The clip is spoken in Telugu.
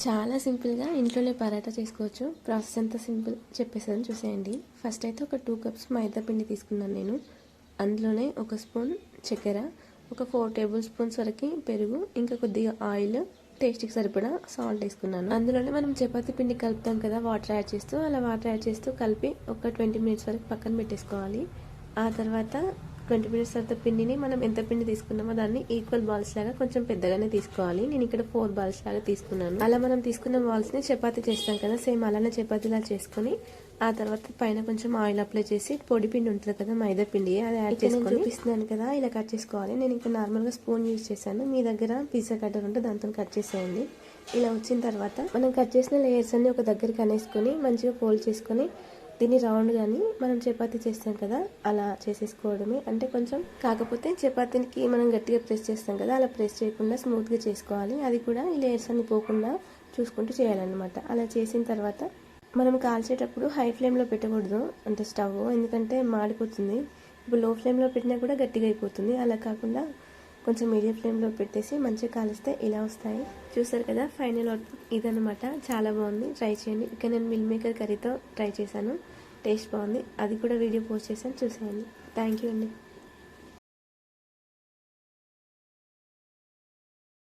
చాలా సింపుల్గా ఇంట్లోనే పరాటా చేసుకోవచ్చు. ప్రాసెస్ ఎంత సింపుల్ చెప్పేసాను చూసేయండి. ఫస్ట్ అయితే ఒక 2 కప్స్ మైదా పిండి తీసుకున్నాను నేను. అందులోనే 1 స్పూన్ చక్కెర, ఒక 4 టేబుల్ స్పూన్స్ వరకు పెరుగు, ఇంకా కొద్దిగా ఆయిల్, టేస్ట్కి సరిపడా సాల్ట్ వేసుకున్నాను. అందులోనే మనం చపాతీ పిండి కలుపుతాం కదా, వాటర్ యాడ్ చేస్తూ అలా వాటర్ యాడ్ చేస్తూ కలిపి ఒక 20 మినిట్స్ వరకు పక్కన పెట్టేసుకోవాలి. ఆ తర్వాత 20 మినిట్స్ తర్వాత పిండిని మనం ఎంత పిండి తీసుకున్నామో దాన్ని ఈక్వల్ బాల్స్ లాగా కొంచెం పెద్దగానే తీసుకోవాలి. నేను ఇక్కడ 4 బాల్స్ లాగా తీసుకున్నాను. అలా మనం తీసుకున్న బాల్స్ ని చపాతీ చేస్తాం కదా, సేమ్ అలానే చపాతీలా చేసుకొని ఆ తర్వాత పైన కొంచెం ఆయిల్ అప్లై చేసి పొడి పిండి ఉంటుంది కదా, మైదా పిండి, అది యాడ్ చేసుకొని చూపిస్తున్నాను కదా, ఇలా కట్ చేసుకోవాలి. నేను ఇంకా నార్మల్గా స్పూన్ యూజ్ చేశాను. మీ దగ్గర పిజ్జా కట్టర్ ఉంటే దాంతో కట్ చేసేయండి. ఇలా వచ్చిన తర్వాత మనం కట్ చేసిన లేయర్స్ అన్ని ఒక దగ్గరికి అనేసుకొని మంచిగా ఫోల్డ్ చేసుకొని దీన్ని రౌండ్ గాని మనం చపాతీ చేస్తాం కదా అలా చేసేసుకోవడమే. అంటే కొంచెం కాకపోతే చపాతీకి మనం గట్టిగా ప్రెస్ చేస్తాం కదా, అలా ప్రెస్ చేయకుండా స్మూత్గా చేసుకోవాలి. అది కూడా ఈ లేయర్స్ అన్ని పోకుండా చూసుకుంటూ చేయాలన్నమాట. అలా చేసిన తర్వాత మనం కాల్చేటప్పుడు హై ఫ్లేమ్లో పెట్టకూడదు, అంటే స్టవ్, ఎందుకంటే మాడిపోతుంది. ఇప్పుడు లో ఫ్లేమ్లో పెట్టినా కూడా గట్టిగా అయిపోతుంది. అలా కాకుండా కొంచెం మీడియం ఫ్లేమ్లో పెట్టేసి మంచిగా కాలిస్తే ఇలా వస్తాయి. చూసారు కదా ఫైనల్ అవుట్పుట్ ఇదనమాట. చాలా బాగుంది, ట్రై చేయండి. ఇక నేను మిల్ మేకర్ కర్రీతో ట్రై చేశాను, టేస్ట్ బాగుంది. అది కూడా వీడియో పోస్ట్ చేశాను, చూసేయండి. థ్యాంక్ యూ అండి.